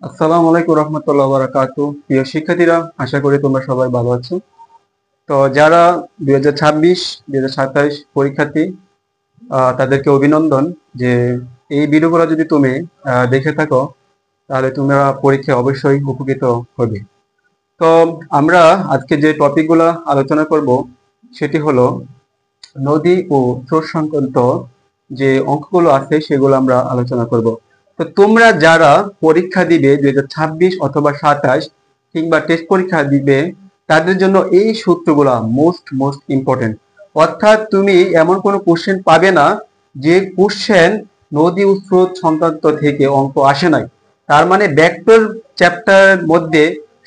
আসসালামু আলাইকুম রহমতুল্লাহ বারাকাতু। প্রিয় শিক্ষার্থীরা, আশা করি তোমরা সবাই ভালো আছো। তো যারা 2026 2027 পরীক্ষার্থী, তাদেরকে অভিনন্দন যে এই ভিডিওগুলো যদি তুমি দেখে থাকো তাহলে তোমরা পরীক্ষায় অবশ্যই উপকৃত হবে। তো আমরা আজকে যে টপিকগুলো আলোচনা করব সেটি হলো নদী ও স্রোত সংক্রান্ত যে অঙ্কগুলো আছে সেগুলো আমরা আলোচনা করব। তো তোমরা যারা পরীক্ষা দিবে 2026 অথবা 27 কিংবা টেস্ট পরীক্ষা দিবে তাদের জন্য এই সূত্রগুলা মোস্ট ইম্পর্টেন্ট। অর্থাৎ তুমি এমন কোনো কোশ্চেন পাবে না যে কোশ্চেন নদী ও স্রোত সংক্রান্ত থেকে অঙ্ক আসে নাই। তার মানে ভেক্টর চ্যাপ্টারের মধ্যে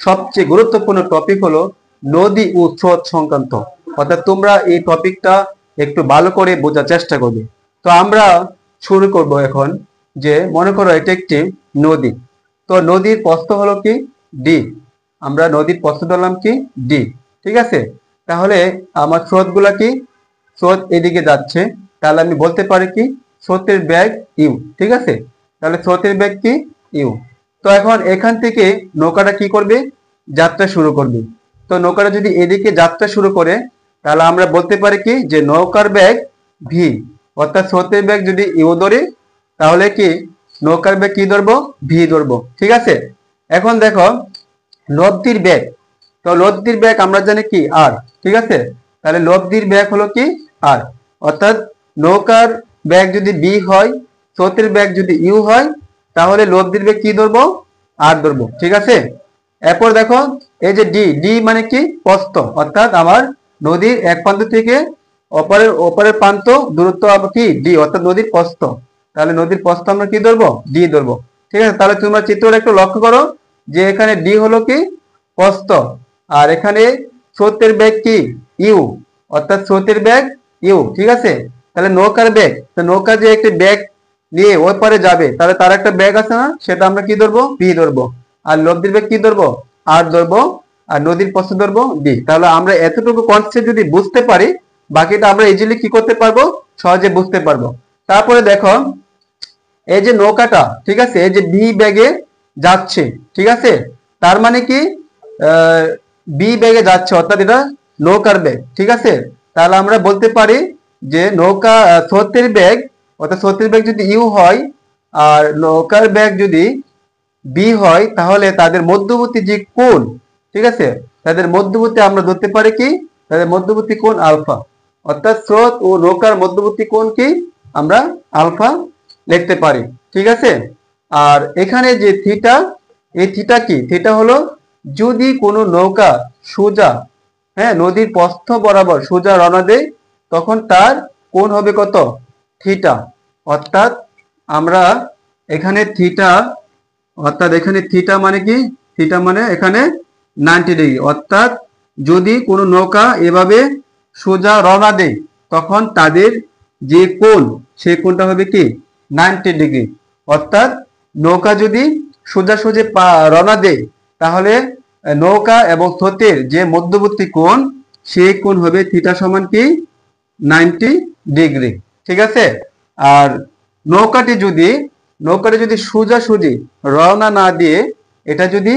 সবচেয়ে গুরুত্বপূর্ণ টপিক হলো নদী ও স্রোত সংক্রান্ত। অর্থাৎ তোমরা এই টপিকটা একটু ভালো করে বোঝার চেষ্টা করবে। তো আমরা শুরু করব এখন। যে মনে করো এটা একটি নদী। তো নদীর প্রস্থ হলো কি ডি। আমরা নদীর প্রস্থ ধরলাম কি ডি। ঠিক আছে, তাহলে আমার স্রোত গুলা কি, স্রোত এদিকে যাচ্ছে, তাহলে আমি বলতে পারি কি স্রোতের বেগ ইউ। ঠিক আছে, তাহলে স্রোতের বেগ কি ইউ। তো এখন এখান থেকে নৌকাটা কি করবে, যাত্রা শুরু করবে। তো নৌকাটা যদি এদিকে যাত্রা শুরু করে তাহলে আমরা বলতে পারি কি যে নৌকার বেগ ভি। অর্থাৎ স্রোতের বেগ যদি ইউ ধরি তাহলে কি নৌকার বেগ কি ধরবো, ভি ধরবো। ঠিক আছে, এখন দেখো লব্ধির বেগ। তো লব্ধির বেগ আমরা জানি কি আর। ঠিক আছে, তাহলে লব্ধির বেগ হলো কি আর। অর্থাৎ নৌকার বেগ যদি বি হয়, স্রোতের বেগ যদি ইউ হয়, তাহলে লব্ধির বেগ কি ধরবো, আর ধরবো। ঠিক আছে, এরপর দেখো এই যে ডি, ডি মানে কি প্রস্থ। অর্থাৎ আমার নদীর এক প্রান্ত থেকে অপরের প্রান্ত দূরত্ব আবার কি ডি, অর্থাৎ নদীর প্রস্থ। তাহলে নদীর প্রস্থ আমরা কি ধরবো, ডি ধরবো। ঠিক আছে, তাহলে তোমরা চিত্রটা একটু লক্ষ্য করো যে এখানে ডি হলো কি প্রস্থ, আর এখানে স্রোতের বেগ কি ইউ, অর্থাৎ স্রোতের বেগ ইউ। ঠিক আছে, তাহলে নৌকার বেগ, তো নৌকা যে একটি বেগ নিয়ে ওই পারে যাবে তাহলে তার একটা বেগ আছে না, সেটা আমরা কি ধরবো, ভি ধরবো। আর লব্ধির বেগ কি ধরবো, আর ধরবো। আর নদীর প্রস্থ ধরবো ডি। তাহলে আমরা এতটুকু কনসেপ্ট যদি বুঝতে পারি, বাকিটা আমরা ইজিলি কি করতে পারবো, সহজে বুঝতে পারবো। তারপরে দেখো এই যে নৌকাটা, ঠিক আছে, এই যে বি বেগে যাচ্ছে। ঠিক আছে, তার মানে কি বি বেগে যাচ্ছে, অর্থাৎ এটা নৌকার বেগ। ঠিক আছে, তাহলে আমরা বলতে পারি যে নৌকা স্রোতের বেগ, অর্থাৎ স্রোতের বেগ যদি ইউ হয় আর নৌকার বেগ যদি বি হয়, তাহলে তাদের মধ্যবর্তী যে কোণ, ঠিক আছে, তাদের মধ্যবর্তী আমরা ধরতে পারি কি, তাদের মধ্যবর্তী কোণ আলফা। অর্থাৎ স্রোত ও নৌকার মধ্যবর্তী কোণ কি, আমরা আলফা লিখতে পারি। ঠিক আছে, আর এখানে যে থিটা, এই থিটা কি, থিটা হলো যদি কোনো নৌকা সোজা, হ্যাঁ, নদীর প্রস্থ বরাবর সোজা রওনা দেয় তখন তার কোণ হবে কত, থিটা। অর্থাৎ আমরা এখানে থিটা, অর্থাৎ এখানে থিটা মানে কি, থিটা মানে এখানে 90 ডিগ্রি। অর্থাৎ যদি কোনো নৌকা এভাবে সোজা রওনা দেয় তখন তাদের যে কোণ, সেই কোণটা হবে কি 90 ডিগ্রি। অর্থাৎ নৌকা যদি সোজাসুজি রওনা দেয় তাহলে নৌকা এবং স্রোতের যে মধ্যবর্তী কোণ, সেই কোণ হবে থিটা সমান কি 90 ডিগ্রি। ঠিক আছে, আর নৌকাটি যদি সোজাসুজি রওনা না দিয়ে এটা যদি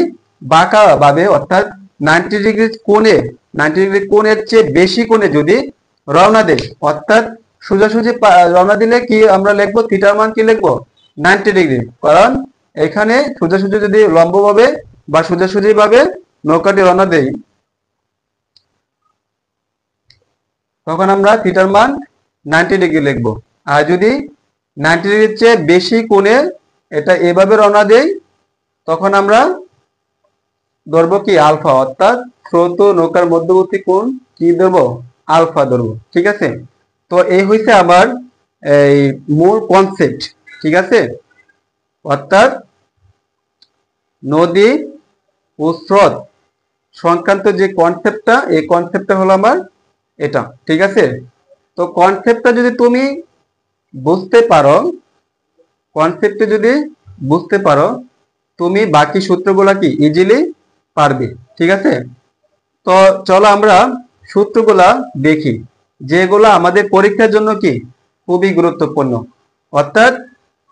বাঁকা ভাবে, অর্থাৎ 90 ডিগ্রি কোণে, 90 ডিগ্রি কোণের চেয়ে বেশি কোণে যদি রওনা দেয়, অর্থাৎ সোজাসুজি রওনা দিলে কি আমরা লিখবো, থিটার মান কি লিখবো 90 ডিগ্রি। কারণ এখানে সোজাসুজি যদি লম্বভাবে বা সোজাসুজি ভাবে নৌকাটি রওনা দেই তখন আমরা থিটার মান 90 ডিগ্রি লিখবো। আর যদি 90 ডিগ্রির চেয়ে বেশি কোণে এটা এভাবে রওনা দেই তখন আমরা ধরবো কি আলফা। অর্থাৎ স্রোত ও নৌকার মধ্যবর্তী কোণ কি ধরবো, আলফা ধরবো। ঠিক আছে, তো এই হইছে আমার এই মূল কনসেপ্ট। ঠিক আছে, অর্থাৎ নদী ও স্রোত সংক্রান্ত যে কনসেপ্টটা, এই কনসেপ্টটা হলো আমার এটা। ঠিক আছে, তো কনসেপ্টটা যদি তুমি বুঝতে পারো, কনসেপ্টে যদি বুঝতে পারো তুমি বাকি সূত্রগুলা কি ইজিলি পারবে। ঠিক আছে, তো চলো আমরা সূত্রগুলা দেখি যেগুলো আমাদের পরীক্ষার জন্য কি খুবই গুরুত্বপূর্ণ। অর্থাৎ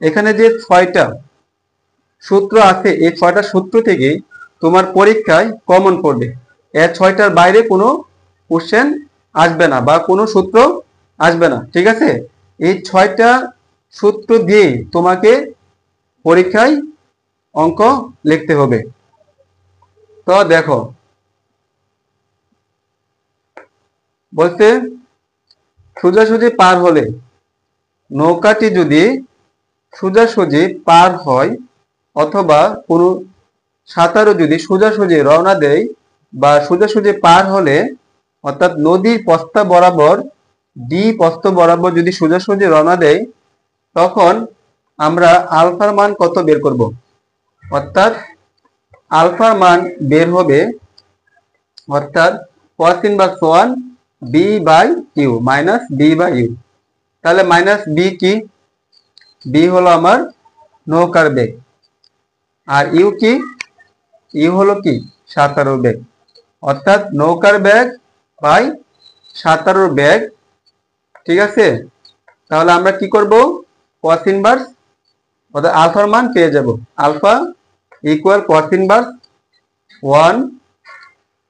এখানে যে 6টা সূত্র আছে, এই 6টা সূত্র থেকে তোমার পরীক্ষায় কমন পড়বে। এর 6টার বাইরে কোনো কোশ্চেন আসবে না বা কোনো সূত্র আসবে না, ঠিক আছে? এই 6টা সূত্র দিয়ে তোমাকে পরীক্ষায় অঙ্ক লিখতে হবে। তো দেখো, বলতে সোজাসুজি পার হলে, নৌকাটি যদি সোজাসুজি পার হয় অথবা কোনো সাঁতারু যদি সোজাসুজি রওনা দেয় বা সোজাসুজি পার হলে, অর্থাৎ নদীর পস্তা বরাবর ডি প্রস্থ বরাবর যদি সোজাসুজি রওনা দেয়, তখন আমরা আলফার মান কত বের করব? অর্থাৎ আলফার মান বের হবে, অর্থাৎ cos inverse 1 b by u minus b by u. তাহলে মাইনাস বি কি? বি হলো আমার নৌকার বেগ, আর ইউ কি? ইউ হলো কি? সাঁতারুর বেগ। অর্থাৎ নৌকার বেগ বাই সাঁতারুর বেগ, ঠিক আছে? তাহলে আমরা কি করব? cos ইনভার্স, অর্থাৎ আলফার মান পেয়ে যাব। Alpha equal cos inverse 1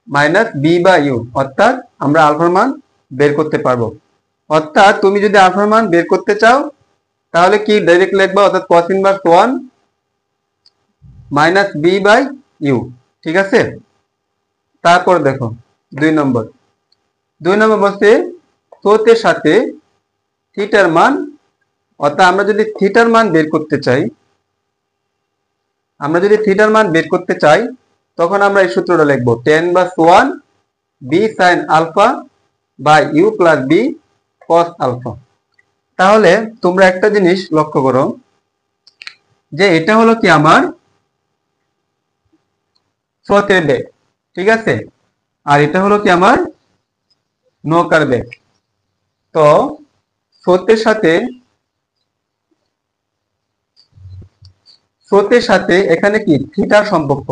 minus b by u, অর্থাৎ আমরা আলফার মান বের করতে পারবো। অর্থাৎ তুমি যদি আলফার মান বের করতে চাও তাহলে কি ডাইরেক্ট লিখবা, অর্থাৎ cos inverse 1 minus b by u, ঠিক আছে? তারপর দেখো 2 নম্বর বলছে স্রোতের সাথে থিটার মান, অর্থাৎ আমরা যদি থিটার মান বের করতে চাই, তখন আমরা এই সূত্রটা লিখবো tan inverse 1 B sine alpha by u plus B cos alpha. তাহলে তোমরা একটা জিনিস লক্ষ্য করো যে এটা হলো কি আমার স্রোতের বেগ, ঠিক আছে? আর এটা হলো কি আমার নৌকার বেগ। তো স্রোতের সাথে এখানে কি থিটার সম্পর্ক,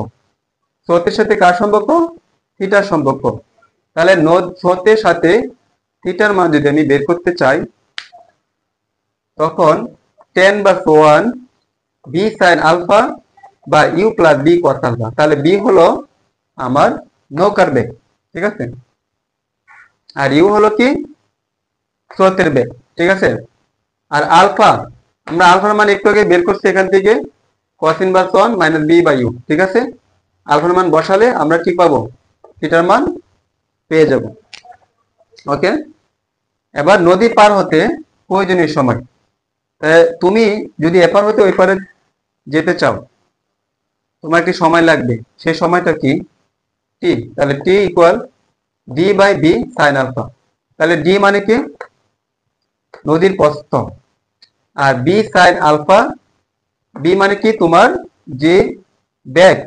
স্রোতের সাথে কার সম্পর্ক? থিটার সম্পর্ক। তাহলে স্রোতের সাথে থিটার মান যদি আমি বের করতে চাই, তখন tan by 1 B sine alpha বা U plus B cos alpha. তাহলে বি হলো আমার নৌকার বেগ, ঠিক আছে? আর ইউ হলো কি? স্রোতের বেগ, ঠিক আছে? আর আলফা, আমরা আলফার মান একটু আগে বের করছি এখান থেকে, cos inverse 1 minus b by u, ঠিক আছে? আলফার মান বসালে আমরা কি পাবো? থিটার মান পেয়ে যাব। ওকে, এবার নদী পার হতে প্রয়োজনীয় সময়। তুমি যদি এপার হতে ওই পারে যেতে চাও, তোমার একটি সময় লাগবে, সেই সময়টা কি? টি। তাহলে T equal D by B sine alpha. তাহলে ডি মানে কি? নদীর প্রস্থ, আর বি সাইন আলফা, বি মানে কি? তোমার যে বেগ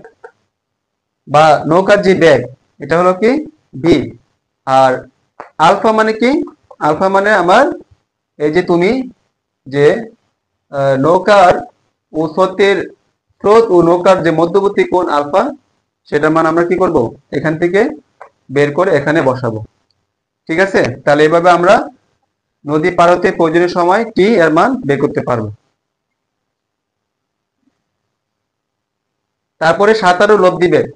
বা নৌকার যে বেগ, এটা হলো কি বি। আর আলফা মানে কি? আলফা মানে আমার এই যে তুমি যে নৌকার ও স্রোত ও নৌকার যে মধ্যবর্তী কোণ আলফা, সেটার মান আমরা কি করব? এখান থেকে বের করে এখানে বসাবো, ঠিক আছে? তাহলে এইভাবে আমরা নদী পার হতে প্রয়োজনীয় সময় টি এর মান বের করতে পারবো। তারপরে সাঁতারুর লব্ধি বেগ।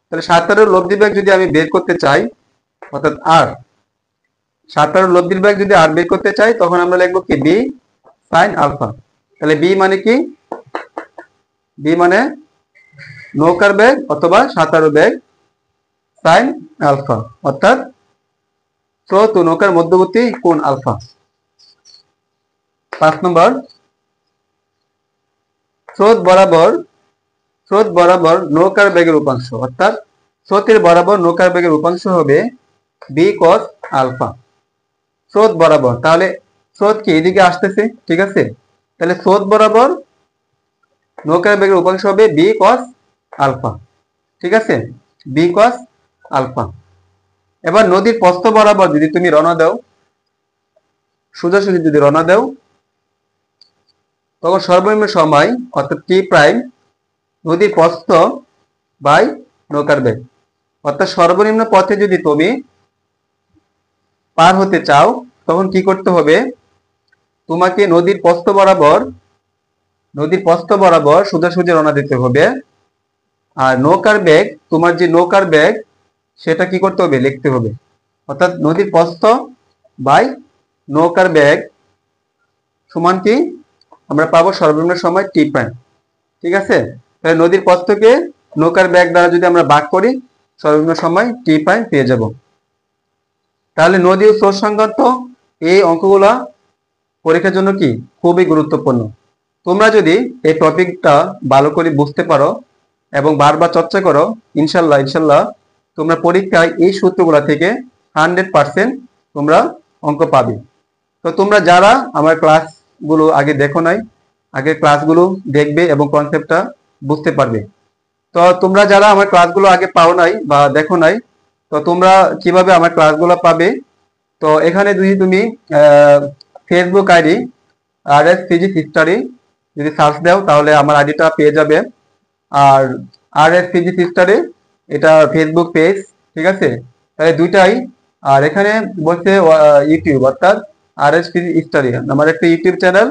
তাহলে সাঁতারুর লব্ধি বেগ যদি আমি বের করতে চাই, অর্থাৎ আর, সাঁতারুর লব্ধির বেগ যদি আর বের করতে চাই, তখন আমরা লিখবো কি? B sine alpha. তাহলে বি মানে কি? বি মানে নৌকার বেগ অথবা সাঁতারুর বেগ সাইন আলফা, অর্থাৎ স্রোত ও নৌকার মধ্যবর্তী কোণ আলফা। 5 নম্বর, স্রোত বরাবর নৌকার বেগের উপাংশ, অর্থাৎ স্রোতের বরাবর নৌকার বেগের উপাংশ হবে বি কস আলফা। স্রোত বরাবর, তাহলে স্রোত কি এদিকে আসতেছে, ঠিক আছে? তাহলে স্রোত বরাবর নৌকার বেগের উপাংশ হবে বি কস আলফা, ঠিক আছে? B cos alpha. এবার নদীর প্রস্থ বরাবর যদি তুমি রওনা দাও, সোজাসুজি যদি রওনা দাও, তখন সর্বনিম্ন সময় অর্থাৎ টি প্রাইম নদীর প্রস্থ বাই নৌকার বেগ। অর্থাৎ সর্বনিম্ন পথে যদি তুমি পার হতে চাও, তখন কি করতে হবে? তোমাকে নদীর প্রস্থ বরাবর নদীর প্রস্থ বরাবর সোজাসুজি রওনা দিতে হবে। আর নৌকার বেগ, তোমার যে নৌকার বেগ সেটা কি করতে হবে, লিখতে হবে। অর্থাৎ নদীর প্রস্থ বাই নৌকার বেগ সমান কি আমরা পাবো সর্বনিম্ন সময় টি প্রাইম। ঠিক আছে, তাহলে নদীর প্রস্থকে নৌকার বেগ দ্বারা যদি আমরা ভাগ করি সর্বনিম্ন সময় টি প্রাইম পেয়ে যাব। তাহলে নদী ও স্রোত সংক্রান্ত এই অঙ্কগুলা পরীক্ষার জন্য কি খুবই গুরুত্বপূর্ণ। তোমরা যদি এই টপিকটা ভালো করে বুঝতে পারো এবং বারবার চর্চা করো, ইনশাল্লাহ ইনশাল্লাহ তোমরা পরীক্ষায় এই সূত্রগুলা থেকে 100% তোমরা অঙ্ক পাবে। তো তোমরা যারা আমার ক্লাসগুলো আগে দেখো নাই, আগের ক্লাসগুলো দেখবে এবং কনসেপ্টটা বুঝতে পারবে। তো তোমরা যারা আমার ক্লাসগুলো আগে পাও নাই বা দেখো নাই, তো তোমরা কিভাবে আমার ক্লাসগুলো পাবে, তো এখানে যদি তুমি Facebook ID RS physics study যদি সার্চ দাও তাহলে আমার আইডিটা পেয়ে যাবে। আর RS ফিজিক্স স্টাডি এটা ফেসবুক পেজ, ঠিক আছে, তাহলে দুইটাই। আর এখানে বলছে ইউটিউব, অর্থাৎ RS ফিজিক্স স্টাডি আমার একটা ইউটিউব চ্যানেল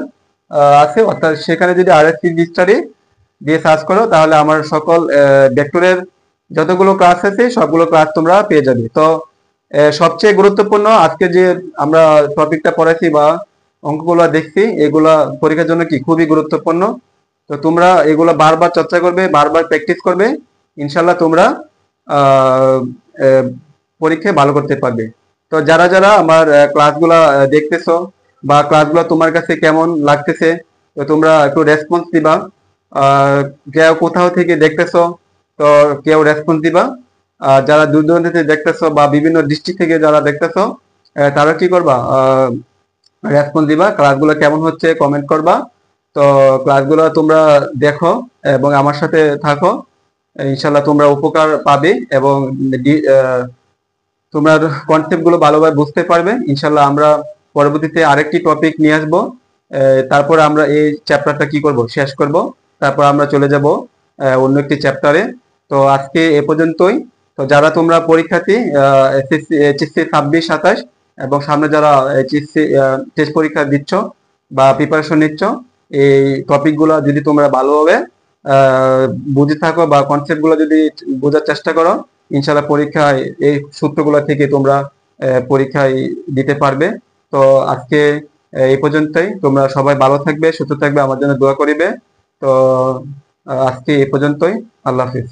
আছে, অর্থাৎ সেখানে যদি RS ফিজিক্স স্টাডি দিয়ে সার্চ করো তাহলে আমার সকল ভেক্টরের যতগুলো ক্লাস আছে সবগুলো ক্লাস তোমরা পেয়ে যাবে। তো সবচেয়ে গুরুত্বপূর্ণ আজকে যে আমরা টপিকটা পড়াইছি বা অঙ্কগুলো দেখছি, এগুলা পরীক্ষার জন্য কি খুবই গুরুত্বপূর্ণ। তো তোমরা এগুলো বারবার চর্চা করবে, বারবার প্র্যাকটিস করবে, ইনশাল্লাহ তোমরা আহ, আহ, পরীক্ষায় ভালো করতে পারবে। তো যারা যারা আমার ক্লাসগুলা দেখতেছো বা ক্লাসগুলো তোমার কাছে কেমন লাগতেছে, তো তোমরা একটু রেসপন্স দিবা। কেউ কোথাও থেকে দেখতেছো তো কেউ রেসপন্স দিবা। যারা দূর দূরান্ত থেকে দেখতেছো বা বিভিন্ন ডিস্ট্রিক্ট থেকে যারা দেখতেছো তারা কি করবা, রেসপন্স দিবা, ক্লাসগুলো কেমন হচ্ছে কমেন্ট করবা। তো ক্লাসগুলো তোমরা দেখো এবং আমার সাথে থাকো, ইনশাল্লাহ তোমরা উপকার পাবে এবং তোমরা কনসেপ্ট গুলো ভালোভাবে বুঝতে পারবে। ইনশাল্লাহ আমরা পরবর্তীতে আরেকটি টপিক নিয়ে আসবো, তারপর আমরা এই চ্যাপ্টারটা কি করব, শেষ করব, তারপর আমরা চলে যাব অন্য একটি চ্যাপ্টারে। তো আজকে এ পর্যন্তই। তো যারা তোমরা পরীক্ষার্থী এসএসসি এইচএসসি 26-27 এবং সামনে যারা এইচএসসি টেস্ট পরীক্ষা দিচ্ছ বা প্রিপারেশন নিচ্ছ, এই টপিকগুলো যদি তোমরা ভালোভাবে বুঝে থাকো বা কনসেপ্ট গুলো যদি বোঝার চেষ্টা করো, ইনশাল্লাহ পরীক্ষায় এই সূত্রগুলো থেকে তোমরা পরীক্ষায় দিতে পারবে। তো আজকে এই পর্যন্তই। তোমরা সবাই ভালো থাকবে, সুস্থ থাকবে, আমার জন্য দোয়া করিবে। তো আজকে এই পর্যন্তই। আল্লাহ হাফিজ।